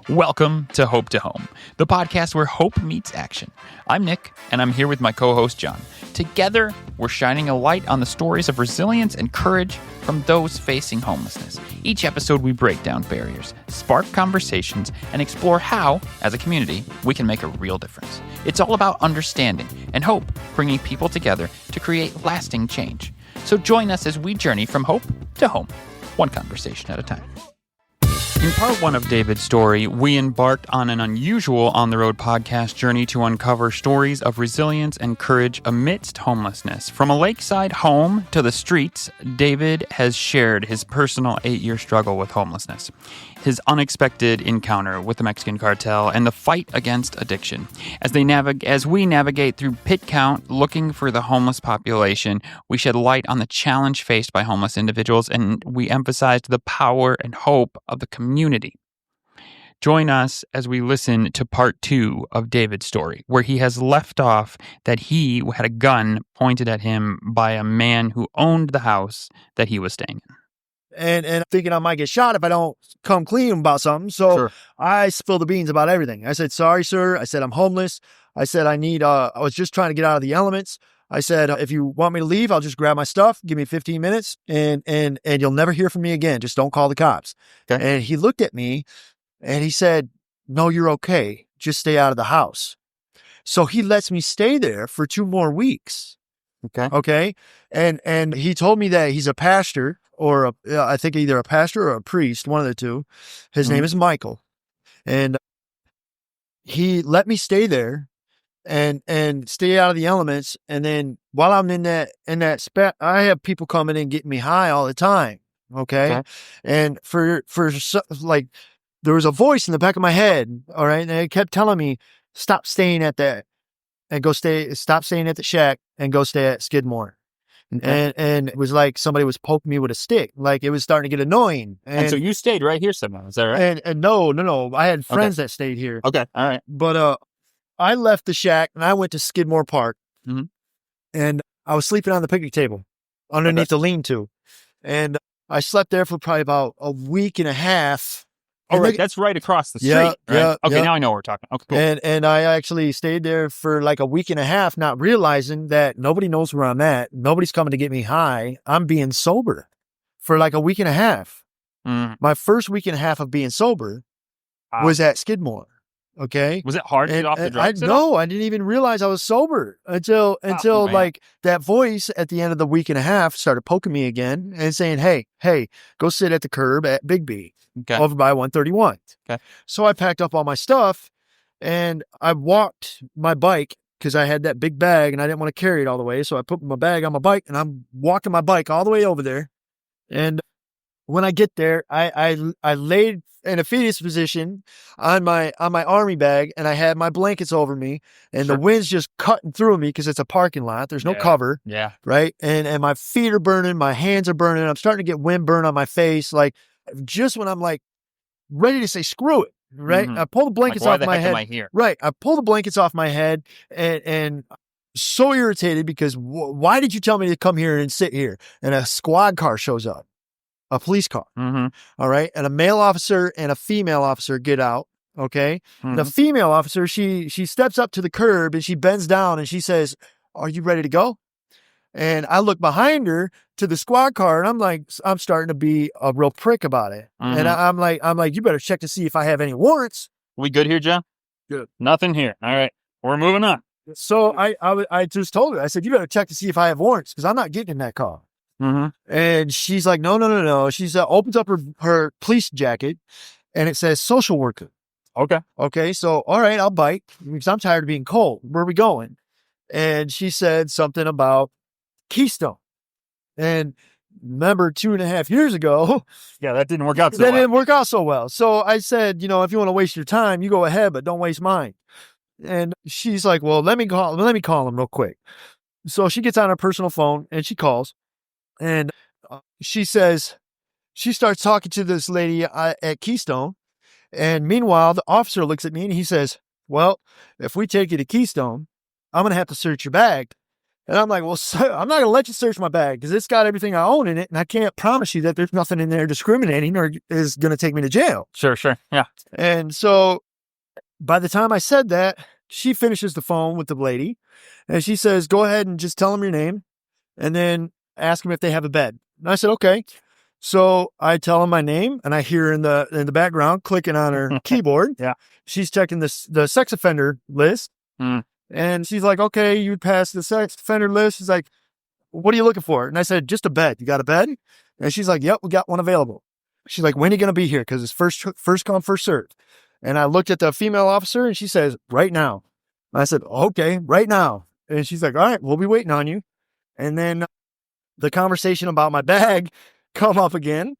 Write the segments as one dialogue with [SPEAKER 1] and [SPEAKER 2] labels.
[SPEAKER 1] Welcome to Hope to Home, the podcast where hope meets action. I'm Nick, and I'm here with my co-host John. Together, we're shining a light on the stories of resilience and courage from those facing homelessness. Each episode, we break down barriers, spark conversations, and explore how, as a community, we can make a real difference. It's all about understanding and hope, bringing people together to create lasting change. So join us as we journey from hope to home, one conversation at a time. In part one of David's story, we embarked on an unusual on-the-road podcast journey to uncover stories of resilience and courage amidst homelessness. From a lakeside home to the streets, David has shared his personal 8-year struggle with homelessness, his unexpected encounter with the Mexican cartel, and the fight against addiction. As we navigate through pit count, looking for the homeless population, we shed light on the challenge faced by homeless individuals, and we emphasized the power and hope of the community. Join us as we listen to part 2 of David's story, where he has left off that he had a gun pointed at him by a man who owned the house that he was staying in.
[SPEAKER 2] And thinking I might get shot if I don't come clean about something. So
[SPEAKER 1] Sure.
[SPEAKER 2] I spilled the beans about everything. I said, sorry, sir. I said, I'm homeless. I said, I was just trying to get out of the elements. I said, if you want me to leave, I'll just grab my stuff. Give me 15 minutes and you'll never hear from me again. Just don't call the cops.
[SPEAKER 1] Okay.
[SPEAKER 2] And he looked at me and he said, no, you're okay. Just stay out of the house. So he lets me stay there for 2 more weeks. Okay. And he told me that he's a pastor or I think either a pastor or a priest, one of the two. His name is Michael. And he let me stay there and stay out of the elements. And then while I'm in that spot, I have people coming in getting me high all the time. Okay. And like, there was a voice in the back of my head. All right. And it kept telling me, stop staying at that and stop staying at the shack and go stay at Skidmore. Okay. And it was like somebody was poking me with a stick. Like it was starting to get annoying.
[SPEAKER 1] And so you stayed right here somehow, is that right?
[SPEAKER 2] And no. I had friends that stayed here.
[SPEAKER 1] Okay, all right.
[SPEAKER 2] But I left the shack and I went to Skidmore Park. Mm-hmm. And I was sleeping on the picnic table underneath the lean-to. And I slept there for probably about a week and a half.
[SPEAKER 1] Oh, right. That's right across the street.
[SPEAKER 2] Yeah,
[SPEAKER 1] right?
[SPEAKER 2] yeah.
[SPEAKER 1] Okay,
[SPEAKER 2] yeah.
[SPEAKER 1] Now I know what we're talking. Okay, cool.
[SPEAKER 2] And I actually stayed there for like a week and a half, not realizing that nobody knows where I'm at. Nobody's coming to get me high. I'm being sober for like a week and a half. My first week and a half of being sober was at Skidmore. Okay.
[SPEAKER 1] Was it hard to get off the drugs?
[SPEAKER 2] No, I didn't even realize I was sober until like that voice at the end of the week and a half started poking me again and saying, hey, go sit at the curb at Big B over by 131.
[SPEAKER 1] Okay.
[SPEAKER 2] So I packed up all my stuff and I walked my bike because I had that big bag and I didn't want to carry it all the way. So I put my bag on my bike and I'm walking my bike all the way over there. And when I get there, I laid in a fetus position on my army bag and I had my blankets over me and the wind's just cutting through me because it's a parking lot. There's no cover.
[SPEAKER 1] Yeah.
[SPEAKER 2] Right. And my feet are burning. My hands are burning. I'm starting to get wind burn on my face. Like just when I'm like ready to say, screw it. Right. Mm-hmm. I pull the blankets off my head. Right. I pull the blankets off my head and so irritated because why did you tell me to come here and sit here? And a squad car shows up. A police car. Mm-hmm. All right. And a male officer and a female officer get out. Okay. Mm-hmm. The female officer, she steps up to the curb and she bends down and she says, are you ready to go? And I look behind her to the squad car and I'm like, I'm starting to be a real prick about it. Mm-hmm. And I'm like, you better check to see if I have any warrants.
[SPEAKER 1] We good here, John?
[SPEAKER 2] Good.
[SPEAKER 1] Nothing here. All right. We're moving on.
[SPEAKER 2] So I just told her, I said, you better check to see if I have warrants because I'm not getting in that car. Mm-hmm. And she's like, no. She opens up her police jacket and it says social worker. Okay. So, all right, I'll bite because I'm tired of being cold. Where are we going? And she said something about Keystone. And remember 2.5 years ago.
[SPEAKER 1] Yeah, that didn't work out so
[SPEAKER 2] well.
[SPEAKER 1] That
[SPEAKER 2] didn't work out so well. So I said, if you want to waste your time, you go ahead, but don't waste mine. And she's like, well, let me call him real quick. So she gets on her personal phone and she calls. And she says, she starts talking to this lady at Keystone. And meanwhile, the officer looks at me and he says, well, if we take you to Keystone, I'm going to have to search your bag. And I'm like, well, sir, I'm not going to let you search my bag because it's got everything I own in it. And I can't promise you that there's nothing in there discriminating or is going to take me to jail.
[SPEAKER 1] Sure. Yeah.
[SPEAKER 2] And so by the time I said that, she finishes the phone with the lady and she says, go ahead and just tell them your name and then ask them if they have a bed. And I said, okay. So I tell them my name and I hear her in the background clicking on her keyboard.
[SPEAKER 1] Yeah.
[SPEAKER 2] She's checking the sex offender list. And she's like, okay, you passed the sex offender list. She's like, what are you looking for? And I said, just a bed. You got a bed? And she's like, yep, we got one available. She's like, when are you going to be here? Because it's first come, first served. And I looked at the female officer and she says, right now. And I said, okay, right now. And she's like, all right, we'll be waiting on you. And then the conversation about my bag come up again.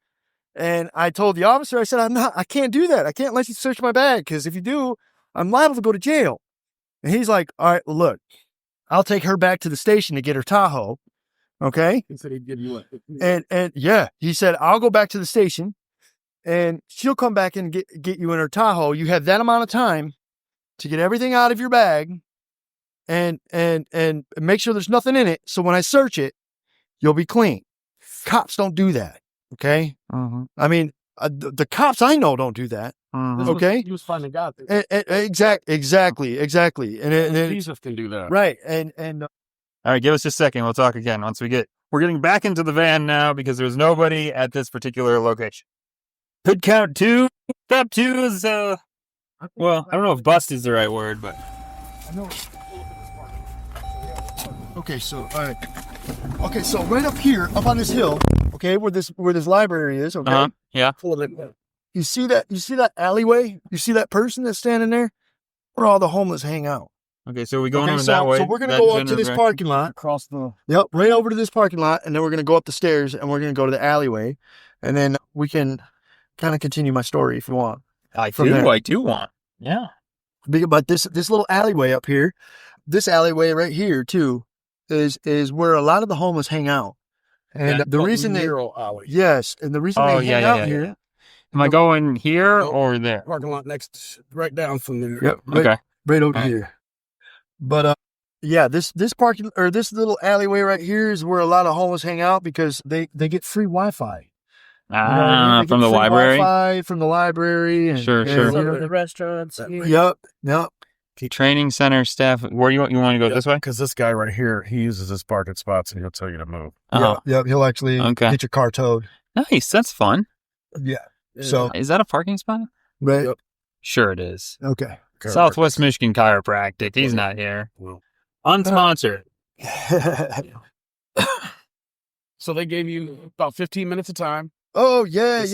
[SPEAKER 2] And I told the officer, I said, I can't do that. I can't let you search my bag because if you do, I'm liable to go to jail. And he's like, all right, well, look, I'll take her back to the station to get her Tahoe. Okay.
[SPEAKER 3] He said he'd give you
[SPEAKER 2] And yeah, he said, I'll go back to the station and she'll come back and get you in her Tahoe. You have that amount of time to get everything out of your bag and make sure there's nothing in it. So when I search it, you'll be clean. Cops don't do that. Okay. I mean, the cops I know don't do that. Okay.
[SPEAKER 3] He was finding God.
[SPEAKER 2] Exactly. And
[SPEAKER 3] Jesus can do that.
[SPEAKER 2] Right. And
[SPEAKER 1] all right, give us just a second. We'll talk again once we're getting back into the van now because there's nobody at this particular location. Could count 2. Step 2 is, well, I don't know if bust is the right word, but.
[SPEAKER 2] Okay, so, all right. Okay, so right up here, up on this hill, okay, where this library is, okay?
[SPEAKER 1] Yeah.
[SPEAKER 2] You see that alleyway? You see that person that's standing there? Where all the homeless hang out.
[SPEAKER 1] Okay, so we're going over that way.
[SPEAKER 2] So we're going to go up to this parking lot.
[SPEAKER 3] Across the...
[SPEAKER 2] Yep, right over to this parking lot, and then we're going to go up the stairs, and we're going to go to the alleyway, and then we can kind of continue my story if you want.
[SPEAKER 1] I do want. Yeah.
[SPEAKER 2] But this little alleyway up here, this alleyway right here, too, is where a lot of the homeless hang out. And the reason they... Yes, and the reason they hang out here...
[SPEAKER 1] Am I going here or there?
[SPEAKER 3] Parking lot next, right down from there.
[SPEAKER 2] Yep. Right over here. But yeah, this parking or this little alleyway right here is where a lot of homeless hang out because they get free Wi-Fi.
[SPEAKER 1] From the library.
[SPEAKER 2] Wi-Fi from the library. And,
[SPEAKER 1] sure.
[SPEAKER 4] The restaurants.
[SPEAKER 2] Yep.
[SPEAKER 1] Training center staff. Where you want to go this way?
[SPEAKER 3] Because this guy right here, he uses his parking spots and he'll tell you to move.
[SPEAKER 2] Yep. He'll actually get your car towed.
[SPEAKER 1] Nice. That's fun.
[SPEAKER 2] Yeah. So
[SPEAKER 1] is that a parking spot?
[SPEAKER 2] Right.
[SPEAKER 3] Yep.
[SPEAKER 1] Sure it is.
[SPEAKER 2] Okay.
[SPEAKER 1] Southwest Michigan Chiropractic. He's not here.
[SPEAKER 3] Well,
[SPEAKER 1] unsponsored.
[SPEAKER 3] So they gave you about 15 minutes of time.
[SPEAKER 2] Oh yeah.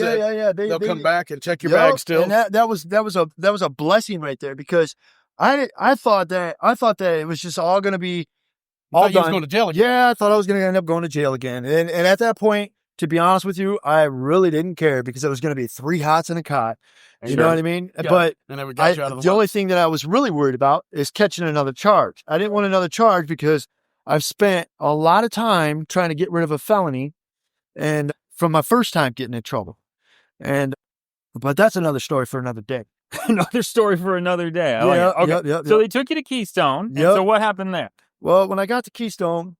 [SPEAKER 3] They'll come back and check your bag still.
[SPEAKER 2] And that was a blessing right there because I thought that it was just all going to be all done.
[SPEAKER 3] You was going to jail again.
[SPEAKER 2] Yeah, I thought I was going to end up going to jail again. And at that point, to be honest with you, I really didn't care because it was going to be 3 hots and a cot. You know what I mean? Yeah. But the only thing that I was really worried about is catching another charge. I didn't want another charge because I've spent a lot of time trying to get rid of a felony and from my first time getting in trouble. But that's another story for another day.
[SPEAKER 1] Another story for another day. I like it. Okay.
[SPEAKER 2] Yep.
[SPEAKER 1] So they took you to Keystone. And so what happened there?
[SPEAKER 2] Well, when I got to Keystone.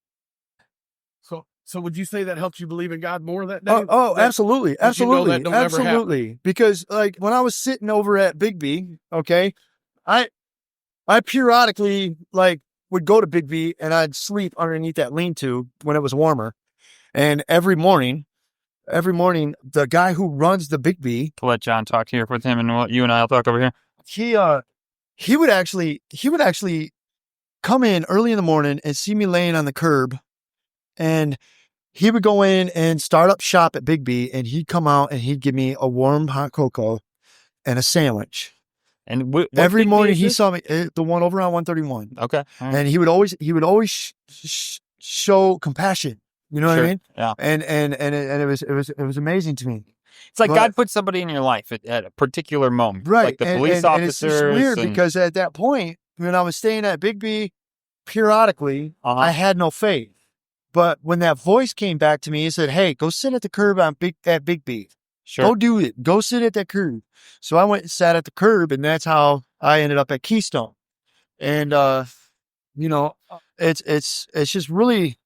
[SPEAKER 3] So would you say that helped you believe in God more that day?
[SPEAKER 2] Absolutely. Absolutely. Because like when I was sitting over at Big B, okay, I periodically like would go to Big B and I'd sleep underneath that lean-to when it was warmer. And every morning, the guy who runs the Big B,
[SPEAKER 1] to let John talk here with him and you and I'll talk over here.
[SPEAKER 2] He would actually come in early in the morning and see me laying on the curb, and he would go in and start up shop at Big B, and he'd come out and he'd give me a warm hot cocoa and a sandwich.
[SPEAKER 1] And
[SPEAKER 2] every morning he saw me, the one over on 131.
[SPEAKER 1] Okay. Right.
[SPEAKER 2] And he would always show compassion. You know what I mean?
[SPEAKER 1] Yeah.
[SPEAKER 2] And it was amazing to me.
[SPEAKER 1] It's like God put somebody in your life at a particular moment.
[SPEAKER 2] Right.
[SPEAKER 1] Like the police officers.
[SPEAKER 2] And it's just weird because at that point, when I was staying at Big B, periodically, I had no faith. But when that voice came back to me, he said, "Hey, go sit at the curb at Big B.
[SPEAKER 1] Sure.
[SPEAKER 2] Go do it. Go sit at that curb." So I went and sat at the curb, and that's how I ended up at Keystone. And, it's just really,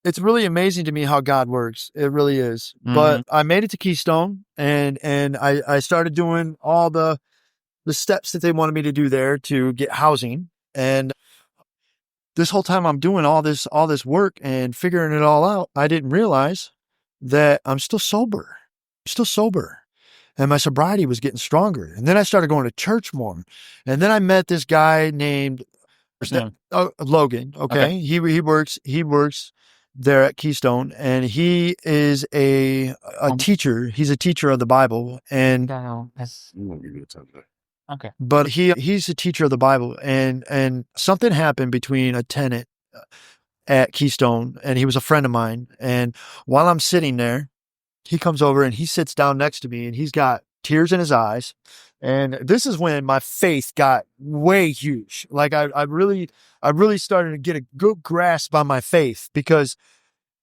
[SPEAKER 2] it's really amazing to me how God works. It really is. But I made it to Keystone, and I started doing all the steps that they wanted me to do there to get housing. And this whole time I'm doing all this work and figuring it all out, I didn't realize that I'm still sober. And my sobriety was getting stronger. And then I started going to church more. And then I met this guy named Logan. Okay. He works there at Keystone, and he is a teacher. He's a teacher of the Bible. And
[SPEAKER 1] Okay.
[SPEAKER 2] but he's a teacher of the Bible, and something happened between a tenant at Keystone, and he was a friend of mine. And while I'm sitting there, he comes over and he sits down next to me, and he's got tears in his eyes. And this is when my faith got way huge. Like I really started to get a good grasp on my faith, because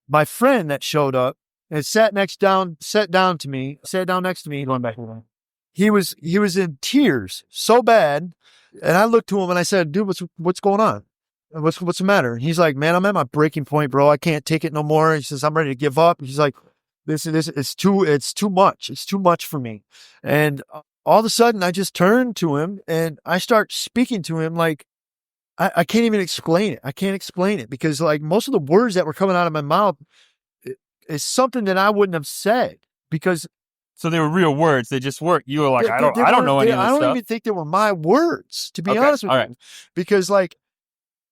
[SPEAKER 2] my friend that showed up and sat down next to me, going back to him. He was in tears so bad. And I looked to him and I said, dude, what's going on? What's the matter? And he's like, man, I'm at my breaking point, bro. I can't take it no more. He says, I'm ready to give up. He's like, this it's too much. It's too much for me. And all of a sudden I just turned to him and I start speaking to him like, I can't even explain it. I can't explain it, because like most of the words that were coming out of my mouth is something that I wouldn't have said, because
[SPEAKER 1] So they were real words. They just weren't. You were like, I don't know any of this
[SPEAKER 2] I don't
[SPEAKER 1] stuff.
[SPEAKER 2] even think they were my words, to be honest with
[SPEAKER 1] all
[SPEAKER 2] you.
[SPEAKER 1] right.
[SPEAKER 2] Because like,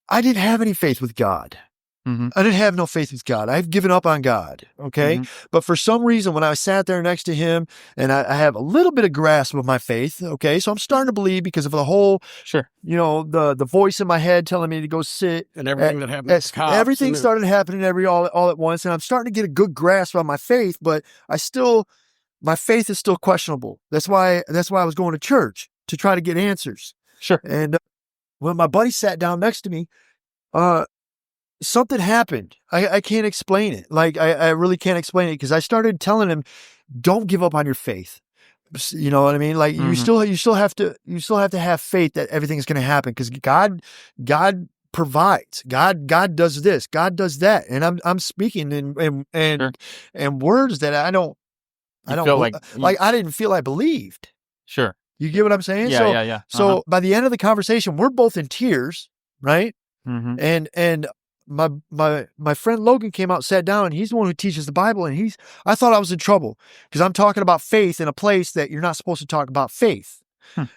[SPEAKER 2] I didn't have any faith with God. I didn't have no faith with God. I've given up on God. Okay. But for some reason, when I sat there next to him, and I have a little bit of grasp of my faith. Okay. So I'm starting to believe, because of the whole, the voice in my head telling me to go sit.
[SPEAKER 3] And everything that happened.
[SPEAKER 2] Everything started happening all at once. And I'm starting to get a good grasp on my faith, but my faith is still questionable. That's why I was going to church, to try to get answers.
[SPEAKER 1] Sure.
[SPEAKER 2] And when my buddy sat down next to me, something happened. I can't explain it. Like I really can't explain it, because I started telling him, don't give up on your faith. You know what I mean? Like you still have to have faith that everything's going to happen, because God provides. God does this. God does that. And I'm speaking in words that I didn't feel I believed.
[SPEAKER 1] Sure.
[SPEAKER 2] You get what I'm saying?
[SPEAKER 1] Yeah.
[SPEAKER 2] So by the end of the conversation, we're both in tears, right? And my friend Logan came out, sat down, and he's the one who teaches the Bible. And I thought I was in trouble, because I'm talking about faith in a place that you're not supposed to talk about faith.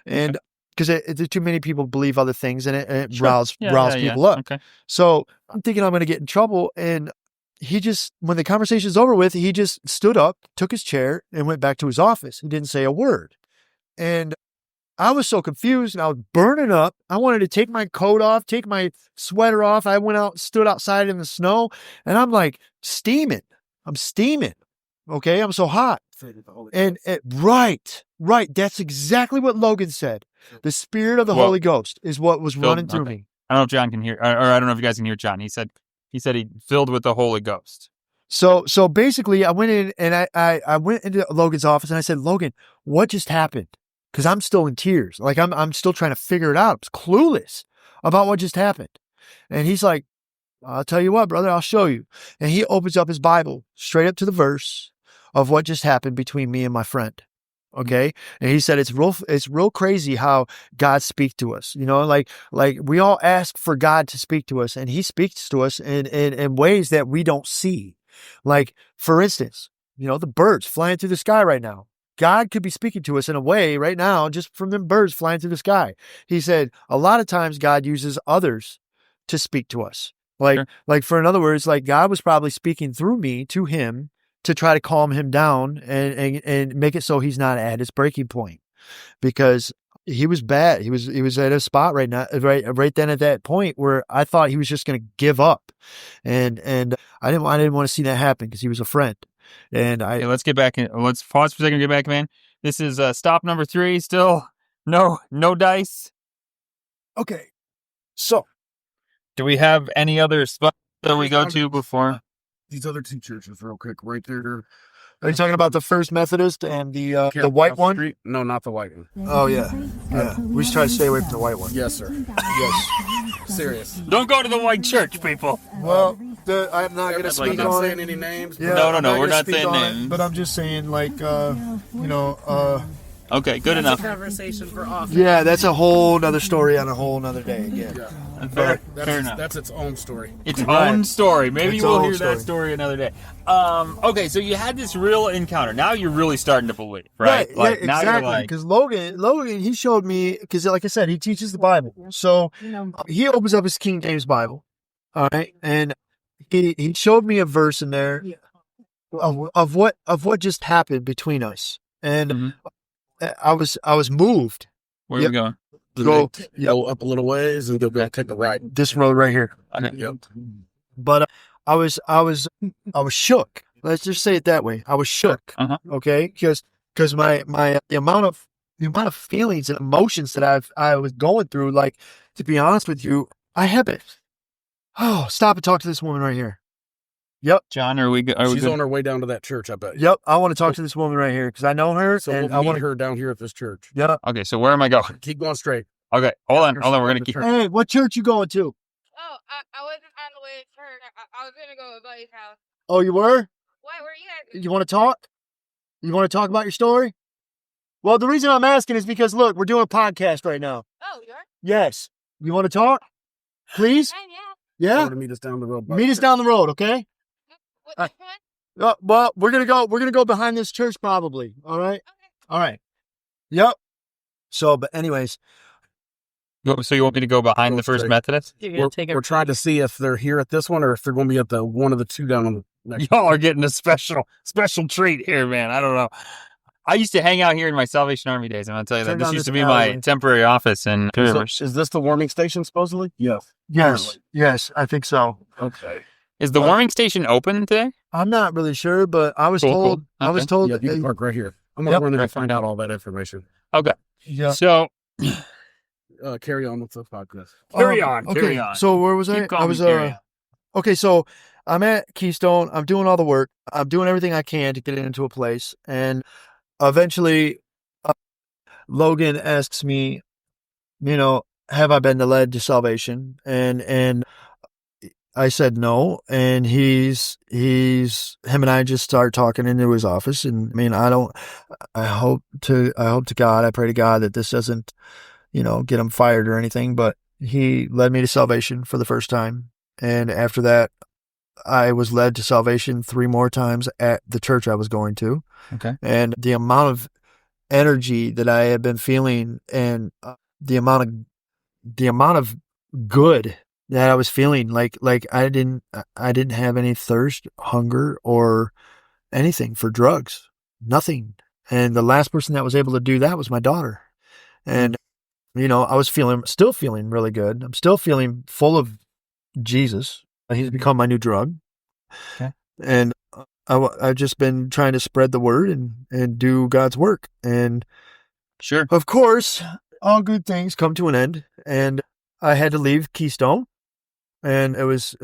[SPEAKER 2] And because too many people believe other things, and it riles people up.
[SPEAKER 1] Okay.
[SPEAKER 2] So I'm thinking I'm going to get in trouble. And when the conversation's over with, he just stood up, took his chair, and went back to his office. He didn't say a word. And I was so confused, and I was burning up. I wanted to take my coat off, take my sweater off. I went out, stood outside in the snow, and I'm like steaming. I'm steaming. Okay. I'm so hot. And right. That's exactly what Logan said. The Spirit of the Holy Ghost is what was running through me.
[SPEAKER 1] I don't know if John can hear, or I don't know if you guys can hear John. He said he filled with the Holy Ghost.
[SPEAKER 2] So basically I went in and I went into Logan's office, and I said, Logan, what just happened? Because I'm still in tears. Like I'm still trying to figure it out. I was clueless about what just happened. And he's like, I'll tell you what, brother, I'll show you. And he opens up his Bible straight up to the verse of what just happened between me and my friend. Okay. And he said, it's real crazy how God speaks to us. You know, like we all ask for God to speak to us, and he speaks to us in ways that we don't see. Like, for instance, the birds flying through the sky right now. God could be speaking to us in a way right now, just from them birds flying through the sky. He said, a lot of times God uses others to speak to us. Like for in other words, like God was probably speaking through me to him to try to calm him down and make it so he's not at his breaking point, because he was bad. He was at a spot right now, right then at that point where I thought he was just going to give up. And I didn't want to see that happen, because he was a friend. And
[SPEAKER 1] let's get back in. Let's pause for a second and get back, man. This is stop number 3. Still no dice.
[SPEAKER 2] Okay. So
[SPEAKER 1] do we have any other spots that we go to before?
[SPEAKER 3] These other 2 churches, real quick, right there.
[SPEAKER 2] Are you talking about the First Methodist and the white one?
[SPEAKER 3] Street? No, not the white one.
[SPEAKER 2] Oh yeah. We should try to stay away from the white one.
[SPEAKER 3] Yes, sir.
[SPEAKER 2] Yes.
[SPEAKER 3] serious.
[SPEAKER 1] Don't go to the white church, people.
[SPEAKER 2] Well, I'm not going to
[SPEAKER 3] We're
[SPEAKER 2] speak
[SPEAKER 3] not
[SPEAKER 2] on
[SPEAKER 3] saying
[SPEAKER 2] it.
[SPEAKER 3] any names.
[SPEAKER 2] Yeah,
[SPEAKER 1] No,
[SPEAKER 2] I'm
[SPEAKER 1] we're
[SPEAKER 2] gonna
[SPEAKER 1] not
[SPEAKER 2] speak
[SPEAKER 1] saying
[SPEAKER 2] on it,
[SPEAKER 1] names.
[SPEAKER 2] but I'm just saying, like,
[SPEAKER 1] Okay, good enough.
[SPEAKER 3] Conversation for office.
[SPEAKER 2] yeah, that's a whole nother story on a whole nother day again.
[SPEAKER 1] Fair
[SPEAKER 3] That's
[SPEAKER 1] enough.
[SPEAKER 3] That's its own story.
[SPEAKER 1] Its
[SPEAKER 2] Right.
[SPEAKER 1] own story. Maybe
[SPEAKER 2] Its
[SPEAKER 1] we'll
[SPEAKER 2] own
[SPEAKER 1] hear that
[SPEAKER 2] story.
[SPEAKER 1] story another day. Okay, so you had this real encounter. Now you're really starting to believe, right?
[SPEAKER 2] Yeah,
[SPEAKER 1] Like now
[SPEAKER 2] exactly.
[SPEAKER 1] you're like,
[SPEAKER 2] Because Logan, he showed me, because like I said, he teaches the Bible. So he opens up his King James Bible, all right, and he showed me a verse in there of what just happened between us, and I was moved.
[SPEAKER 1] where are
[SPEAKER 2] Yep.
[SPEAKER 1] we going?
[SPEAKER 3] Go up a little ways and go take a right.
[SPEAKER 2] This road right here.
[SPEAKER 1] Okay.
[SPEAKER 3] Yep.
[SPEAKER 2] But I was shook. Let's just say it that way. I was shook.
[SPEAKER 1] Uh-huh.
[SPEAKER 2] Okay, because the amount of feelings and emotions that I was going through. Like, to be honest with you, I have it. Oh, stop and talk to this woman right here. Yep.
[SPEAKER 1] John, are we
[SPEAKER 3] She's
[SPEAKER 1] good?
[SPEAKER 3] on her way down to that church, I bet.
[SPEAKER 2] Yep. I want to talk to this woman right here because I know her,
[SPEAKER 3] So
[SPEAKER 2] and
[SPEAKER 3] we'll
[SPEAKER 2] I
[SPEAKER 3] meet
[SPEAKER 2] want
[SPEAKER 3] her down here at this church.
[SPEAKER 2] Yep.
[SPEAKER 1] Okay, so where am I going?
[SPEAKER 3] Keep going straight.
[SPEAKER 1] Okay, hold on. We're gonna keep.
[SPEAKER 2] Hey, what church you going to?
[SPEAKER 4] Oh, I wasn't on the way to church. I was gonna go to a buddy's house.
[SPEAKER 2] Oh, you were?
[SPEAKER 4] Why were you guys?
[SPEAKER 2] You want to talk? You want to talk about your story? Well, the reason I'm asking is because, look, we're doing a podcast right now.
[SPEAKER 4] Oh, you are?
[SPEAKER 2] Yes. You want to talk? Please?
[SPEAKER 4] Yeah.
[SPEAKER 2] Yeah?
[SPEAKER 3] To meet us down the road.
[SPEAKER 2] Meet us down the road, okay?
[SPEAKER 4] What?
[SPEAKER 2] Well, we're gonna go behind this church probably. All right?
[SPEAKER 4] Okay.
[SPEAKER 2] All right. Yep. So, but anyways,
[SPEAKER 1] So you want me to go behind
[SPEAKER 3] Go
[SPEAKER 1] the First
[SPEAKER 3] straight.
[SPEAKER 1] Methodist?
[SPEAKER 3] We're trying to see if they're here at this one or if they're going to be at the one of the two down on the next.
[SPEAKER 1] Y'all are getting a special treat here, man. I don't know. I used to hang out here in my Salvation Army days. I'm gonna tell you that
[SPEAKER 2] Turn
[SPEAKER 1] this
[SPEAKER 2] down
[SPEAKER 1] used
[SPEAKER 2] this
[SPEAKER 1] to be my
[SPEAKER 2] alleyway.
[SPEAKER 1] temporary office in
[SPEAKER 3] So, is this the warming station supposedly? Yes.
[SPEAKER 2] yes, I think so.
[SPEAKER 3] Okay.
[SPEAKER 1] Is the warming station open today?
[SPEAKER 2] I'm not really sure, but I was
[SPEAKER 1] Cool,
[SPEAKER 2] told.
[SPEAKER 1] cool.
[SPEAKER 2] I was
[SPEAKER 1] Okay.
[SPEAKER 2] told.
[SPEAKER 3] Yeah, you can park right here. I'm going to
[SPEAKER 2] Yep.
[SPEAKER 3] run in and find out all that information.
[SPEAKER 1] Okay.
[SPEAKER 2] Yeah.
[SPEAKER 1] So
[SPEAKER 3] Carry on with the podcast.
[SPEAKER 1] Carry on.
[SPEAKER 2] Okay. So where was I?
[SPEAKER 1] keep calm.
[SPEAKER 2] I was
[SPEAKER 1] carry on.
[SPEAKER 2] Okay, so I'm at Keystone. I'm doing all the work. I'm doing everything I can to get it into a place. And eventually, Logan asks me, have I been led to salvation? And I said no. And him and I just started talking into his office. And I mean, I hope to God, I pray to God that this doesn't, get him fired or anything. But he led me to salvation for the first time. And after that, I was led to salvation 3 more times at the church I was going to.
[SPEAKER 1] Okay.
[SPEAKER 2] And the amount of energy that I had been feeling and the amount of good that I was feeling, like I didn't have any thirst, hunger, or anything for drugs, nothing. And the last person that was able to do that was my daughter. And, I was still feeling really good. I'm still feeling full of Jesus. He's become my new drug.
[SPEAKER 1] Okay.
[SPEAKER 2] And I've just been trying to spread the word and do God's work. And
[SPEAKER 1] Sure.
[SPEAKER 2] of course, all good things come to an end. And I had to leave Keystone. And it was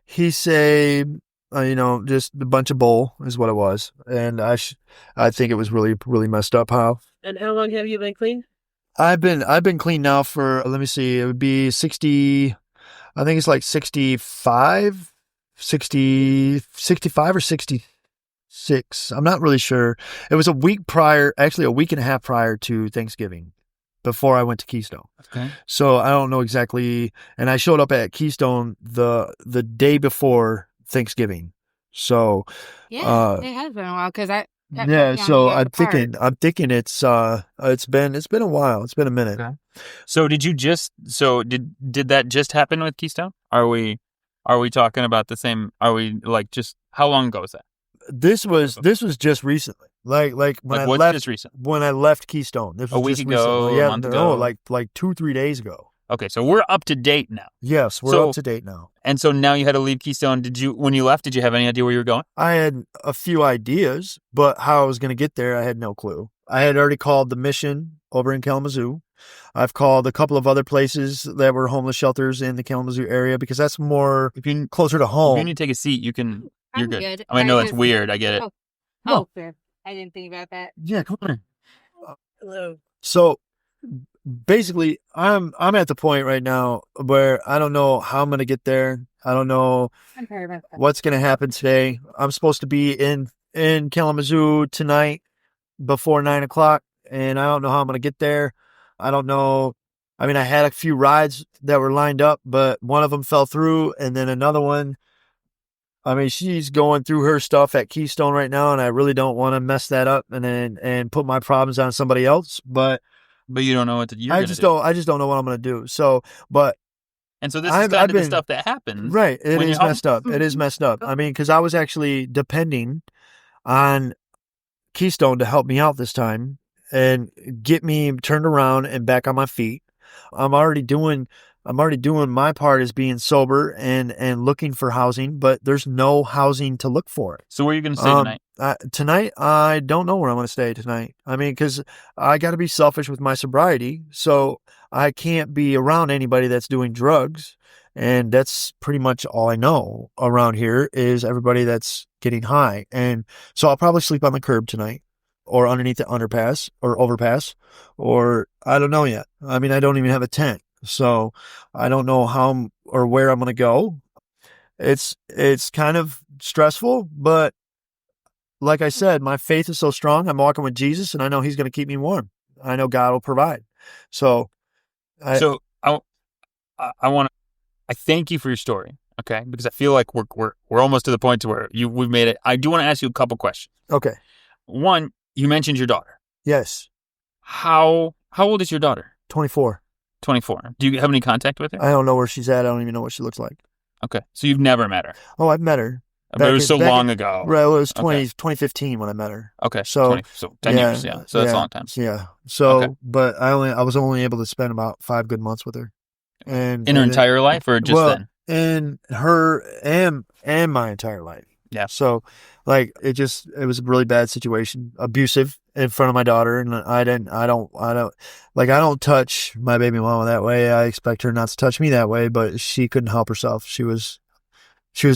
[SPEAKER 2] he said, just a bunch of bull is what it was. And I think it was really, really messed up how.
[SPEAKER 5] And how long have you been clean?
[SPEAKER 2] I've been clean now for, let me see, it would be 60, I think it's like 65 or 66. I'm not really sure. It was a week and a half prior to Thanksgiving before I went to Keystone.
[SPEAKER 1] Okay.
[SPEAKER 2] So I don't know exactly. And I showed up at Keystone the day before Thanksgiving. So
[SPEAKER 4] Yeah, it has been a while because I. kept
[SPEAKER 2] yeah,
[SPEAKER 4] looking
[SPEAKER 2] so
[SPEAKER 4] on the card.
[SPEAKER 2] I'm thinking it's been a while. It's been a minute.
[SPEAKER 1] Okay. So did did that just happen with Keystone? Are we talking about the same? Are we like just how long ago was that?
[SPEAKER 2] This was just recently. Like when I
[SPEAKER 1] what's
[SPEAKER 2] left
[SPEAKER 1] just recent?
[SPEAKER 2] when I left Keystone. This was
[SPEAKER 1] A week
[SPEAKER 2] just
[SPEAKER 1] ago,
[SPEAKER 2] recently.
[SPEAKER 1] a
[SPEAKER 2] Yeah,
[SPEAKER 1] month
[SPEAKER 2] no,
[SPEAKER 1] ago?
[SPEAKER 2] like 2-3 days ago.
[SPEAKER 1] Okay, so we're up to date now.
[SPEAKER 2] Yes, we're
[SPEAKER 1] So-
[SPEAKER 2] up to date now.
[SPEAKER 1] And so now you had to leave Keystone. When you left, did you have any idea where you were going?
[SPEAKER 2] I had a few ideas, but how I was going to get there, I had no clue. I had already called the mission over in Kalamazoo. I've called a couple of other places that were homeless shelters in the Kalamazoo area because that's more closer to
[SPEAKER 1] If you
[SPEAKER 2] home.
[SPEAKER 1] need to take a seat, you can. You're
[SPEAKER 4] I'm
[SPEAKER 1] good.
[SPEAKER 4] good.
[SPEAKER 1] I mean, I know
[SPEAKER 4] I
[SPEAKER 1] that's
[SPEAKER 4] just-
[SPEAKER 1] weird. I get it.
[SPEAKER 4] Oh, fair. I didn't think about that.
[SPEAKER 2] Yeah, come on.
[SPEAKER 5] Hello.
[SPEAKER 2] So basically, I'm at the point right now where I don't know how I'm going to get there. I don't know what's going to happen today. I'm supposed to be in Kalamazoo tonight before 9:00, and I don't know how I'm going to get there. I don't know. I mean, I had a few rides that were lined up, but one of them fell through, and then another one. I mean, she's going through her stuff at Keystone right now, and I really don't want to mess that up and put my problems on somebody else. But
[SPEAKER 1] you don't know what you're
[SPEAKER 2] I
[SPEAKER 1] gonna
[SPEAKER 2] just
[SPEAKER 1] do.
[SPEAKER 2] don't. I just don't know what I'm going to do. So, but
[SPEAKER 1] And so this is kind of the stuff that happens.
[SPEAKER 2] right. It
[SPEAKER 1] when
[SPEAKER 2] is
[SPEAKER 1] you're
[SPEAKER 2] messed up. It is messed up. I mean, because I was actually depending on Keystone to help me out this time and get me turned around and back on my feet. I'm already doing my part as being sober and looking for housing, but there's no housing to look for.
[SPEAKER 1] So where are you going to stay tonight?
[SPEAKER 2] Tonight, I don't know where I'm going to stay tonight. I mean, because I got to be selfish with my sobriety, so I can't be around anybody that's doing drugs, and that's pretty much all I know around here is everybody that's getting high. And so I'll probably sleep on the curb tonight or underneath the underpass or overpass, or I don't know yet. I mean, I don't even have a tent. So I don't know how or where I'm going to go. It's kind of stressful, but like I said, my faith is so strong. I'm walking with Jesus, and I know He's going to keep me warm. I know God will provide. So, I
[SPEAKER 1] thank you for your story. Okay, because I feel like we're almost to the point to where we've made it. I do want to ask you a couple questions.
[SPEAKER 2] Okay.
[SPEAKER 1] One, you mentioned your daughter.
[SPEAKER 2] Yes.
[SPEAKER 1] How old is your daughter?
[SPEAKER 2] 24.
[SPEAKER 1] 24. Do you have any contact with her?
[SPEAKER 2] I don't know where she's at. I don't even know what she looks like.
[SPEAKER 1] Okay, so you've never met her.
[SPEAKER 2] Oh, I've met her.
[SPEAKER 1] But it was so long ago.
[SPEAKER 2] Right, well, it was 2015 when I met her.
[SPEAKER 1] Okay,
[SPEAKER 2] so
[SPEAKER 1] 10 years, yeah. So that's a long time.
[SPEAKER 2] Yeah. So,
[SPEAKER 1] okay.
[SPEAKER 2] But I was only able to spend about 5 good months with her. And
[SPEAKER 1] in her entire life, or just then?
[SPEAKER 2] In her and my entire life.
[SPEAKER 1] Yeah.
[SPEAKER 2] So, like, it was a really bad situation, abusive in front of my daughter, and I don't touch my baby mama that way. I expect her not to touch me that way, but she couldn't help herself. She was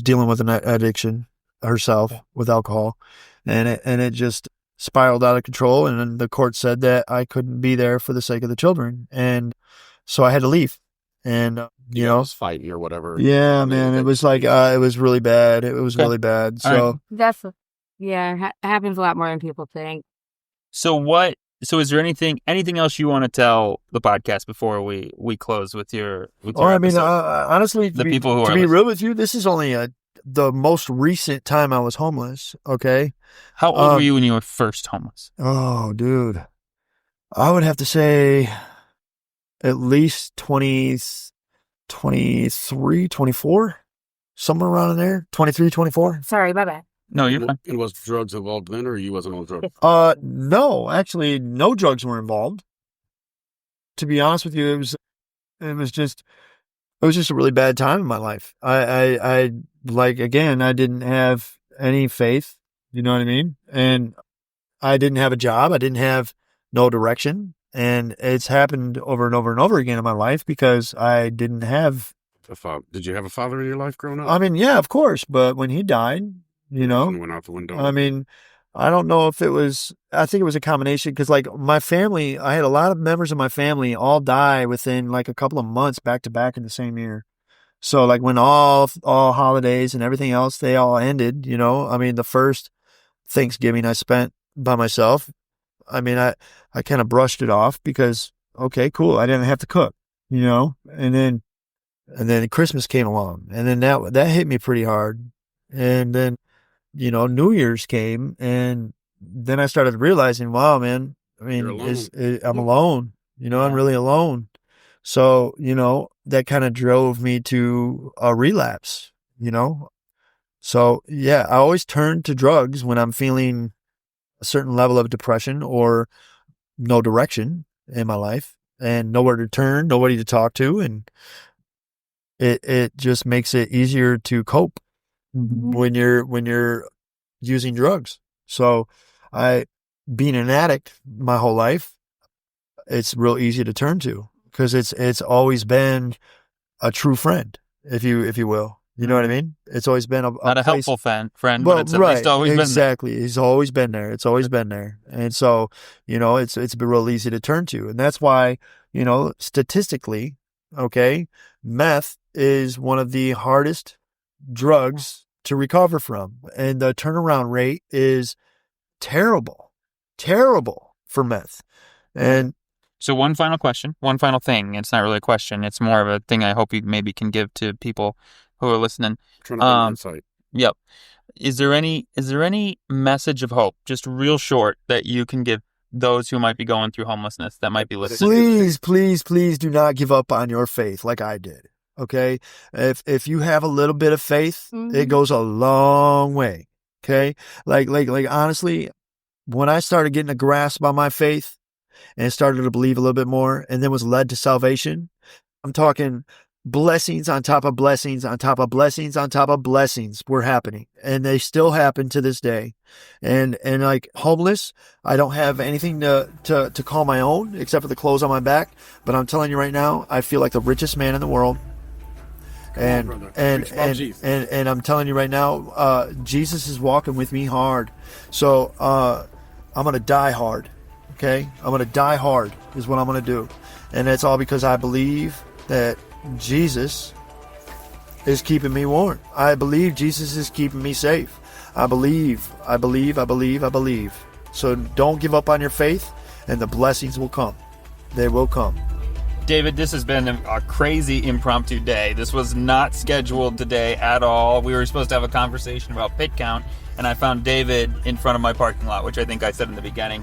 [SPEAKER 2] dealing with an addiction herself with alcohol, and it just spiraled out of control. And then the court said that I couldn't be there for the sake of the children, and so I had to leave. And you know,
[SPEAKER 3] was fighting or whatever.
[SPEAKER 2] Yeah, man, it was like it was really bad. It was really bad. So
[SPEAKER 6] that's it happens a lot more than people think.
[SPEAKER 1] So is there anything else you want to tell the podcast before we close with your
[SPEAKER 2] I mean, honestly,
[SPEAKER 1] to be
[SPEAKER 2] real with you, this is only the most recent time I was homeless. Okay.
[SPEAKER 1] How old were you when you were first homeless?
[SPEAKER 2] Oh, dude, I would have to say at least 23, 24, somewhere around in there. 23, 24.
[SPEAKER 6] Sorry, my bad.
[SPEAKER 1] No, you're fine.
[SPEAKER 3] And was drugs involved then, or you wasn't on drugs?
[SPEAKER 2] No, actually, no drugs were involved. To be honest with you, it was just a really bad time in my life. I didn't have any faith. You know what I mean? And I didn't have a job. I didn't have no direction. And it's happened over and over and over again in my life because I didn't have
[SPEAKER 3] a father. Did you have a father in your life growing up?
[SPEAKER 2] I mean, yeah, of course. But when he died,
[SPEAKER 3] went out the window.
[SPEAKER 2] I mean, I don't know if I think it was a combination because, like, my family, I had a lot of members of my family all die within like a couple of months back to back in the same year. So, like, when all holidays and everything else, they all ended, I mean, the first Thanksgiving I spent by myself. I mean, I kind of brushed it off because, okay, cool. I didn't have to cook, and then Christmas came along, and then that hit me pretty hard. And then, New Year's came, and then I started realizing, wow, man, I mean, I'm alone, I'm really alone. So, that kind of drove me to a relapse, So, yeah, I always turn to drugs when I'm feeling a certain level of depression or no direction in my life and nowhere to turn, nobody to talk to. And it just makes it easier to cope when you're using drugs. So being an addict my whole life, it's real easy to turn to because it's always been a true friend, if you will. You know what I mean? It's always been
[SPEAKER 1] not a helpful friend, but it's at least always been there.
[SPEAKER 2] Exactly. He's always been there. It's always been there. And so, it's been real easy to turn to. And that's why, statistically, okay, meth is one of the hardest drugs to recover from. And the turnaround rate is terrible for meth. And
[SPEAKER 1] So one final question, one final thing. It's not really a question. It's more of a thing I hope you maybe can give to people who are listening.
[SPEAKER 3] Trying to find insight.
[SPEAKER 1] Yep. Is there any message of hope, just real short, that you can give those who might be going through homelessness that might be listening?
[SPEAKER 2] Please do not give up on your faith like I did. Okay. If you have a little bit of faith, it goes a long way. Okay. Like honestly, when I started getting a grasp on my faith and started to believe a little bit more and then was led to salvation, I'm talking blessings on top of blessings on top of blessings on top of blessings were happening, and they still happen to this day. And like homeless, I don't have anything to call my own except for the clothes on my back. But I'm telling you right now, I feel like the richest man in the world. And I'm telling you right now, Jesus is walking with me hard. So I'm gonna die hard. Okay, I'm gonna die hard is what I'm gonna do, and it's all because I believe that Jesus is keeping me warm. I believe Jesus is keeping me safe. I believe. So don't give up on your faith, and the blessings will come. They will come.
[SPEAKER 1] David, this has been a crazy impromptu day. This was not scheduled today at all. We were supposed to have a conversation about pit count, and I found David in front of my parking lot, which I think I said in the beginning,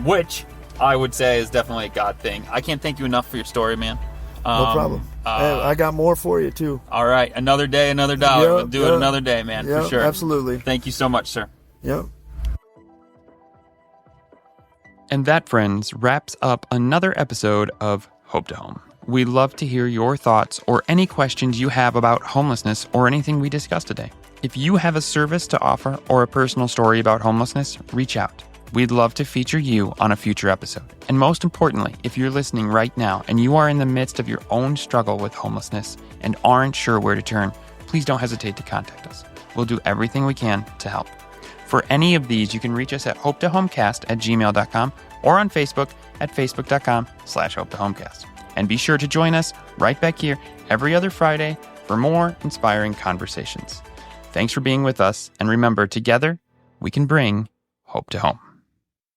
[SPEAKER 1] which I would say is definitely a God thing. I can't thank you enough for your story, man.
[SPEAKER 2] No problem. I got more for you, too.
[SPEAKER 1] All right. Another day, another dollar. We'll do it another day, man, for sure.
[SPEAKER 2] Absolutely.
[SPEAKER 1] Thank you so much, sir.
[SPEAKER 2] Yep.
[SPEAKER 1] And that, friends, wraps up another episode of Hope to Home. We'd love to hear your thoughts or any questions you have about homelessness or anything we discussed today. If you have a service to offer or a personal story about homelessness, reach out. We'd love to feature you on a future episode. And most importantly, if you're listening right now and you are in the midst of your own struggle with homelessness and aren't sure where to turn, please don't hesitate to contact us. We'll do everything we can to help. For any of these, you can reach us at hopetohomecast@gmail.com or on Facebook at facebook.com/hopetohomecast. And be sure to join us right back here every other Friday for more inspiring conversations. Thanks for being with us, and remember, together, we can bring hope to home.